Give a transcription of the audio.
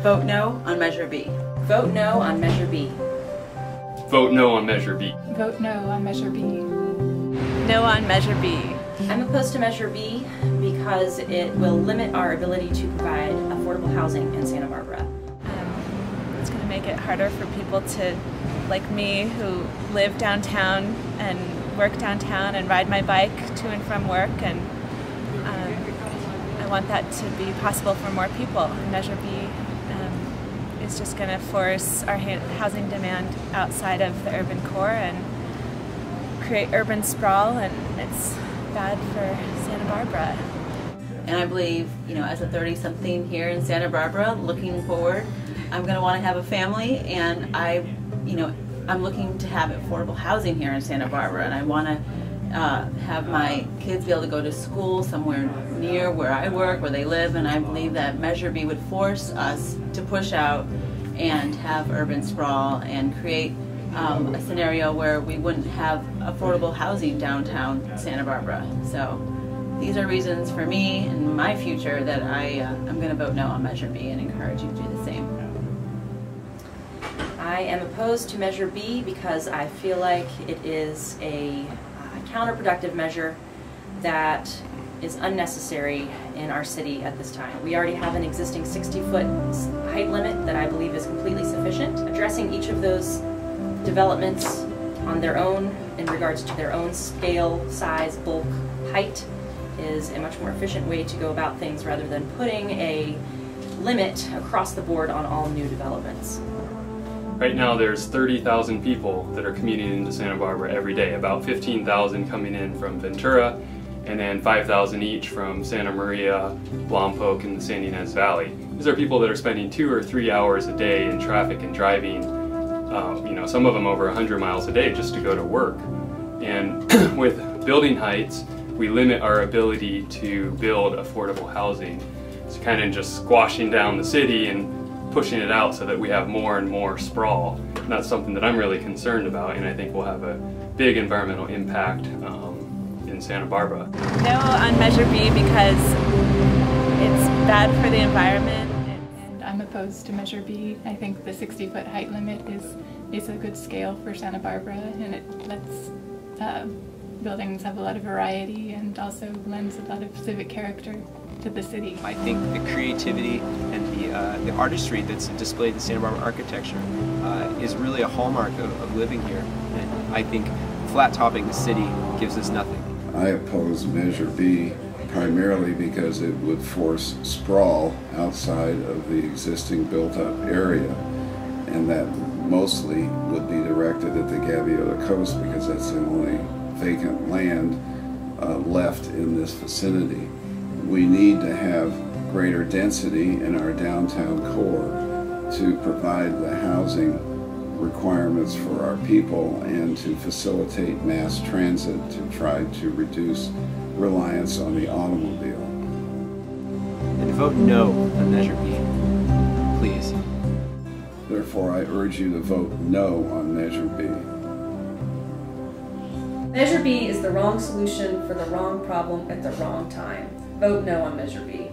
Vote no on Measure B. Vote no on Measure B. Vote no on Measure B. Vote no on Measure B. No on Measure B. I'm opposed to Measure B because it will limit our ability to provide affordable housing in Santa Barbara. It's going to make it harder for people to, like me, who live downtown and work downtown and ride my bike to and from work, and I want that to be possible for more people. Measure B is just going to force our housing demand outside of the urban core and create urban sprawl, and it's bad for Santa Barbara. And I believe, as a 30-something here in Santa Barbara, looking forward, I'm going to want to have a family, and I'm looking to have affordable housing here in Santa Barbara, and I want to have my kids be able to go to school somewhere near where I work, where they live, and I believe that Measure B would force us to push out and have urban sprawl and create a scenario where we wouldn't have affordable housing downtown Santa Barbara. So these are reasons for me and my future that I'm going to vote no on Measure B and encourage you to do the same. I am opposed to Measure B because I feel like it is a counterproductive measure that is unnecessary in our city at this time. We already have an existing 60-foot height limit that I believe is completely sufficient. Addressing each of those developments on their own in regards to their own scale, size, bulk, height is a much more efficient way to go about things rather than putting a limit across the board on all new developments. Right now there's 30,000 people that are commuting into Santa Barbara every day, about 15,000 coming in from Ventura, and then 5,000 each from Santa Maria, Lompoc, and the San Ynez Valley. These are people that are spending 2 or 3 hours a day in traffic and driving, some of them over 100 miles a day just to go to work. And with building heights, we limit our ability to build affordable housing. It's kind of just squashing down the city and pushing it out so that we have more and more sprawl. And that's something that I'm really concerned about, and I think will have a big environmental impact in Santa Barbara. No on Measure B because it's bad for the environment. And I'm opposed to Measure B. I think the 60-foot height limit is a good scale for Santa Barbara, and it lets buildings have a lot of variety and also lends a lot of civic character to the city. I think the creativity and the artistry that's displayed in Santa Barbara architecture is really a hallmark of living here, and I think flat-topping the city gives us nothing. I oppose Measure B primarily because it would force sprawl outside of the existing built-up area, and that mostly would be directed at the Gaviota Coast because that's the only vacant land left in this vicinity. We need to have greater density in our downtown core to provide the housing requirements for our people and to facilitate mass transit to try to reduce reliance on the automobile. And vote no on Measure B, please. Therefore, I urge you to vote no on Measure B. Measure B is the wrong solution for the wrong problem at the wrong time. Vote no on Measure B.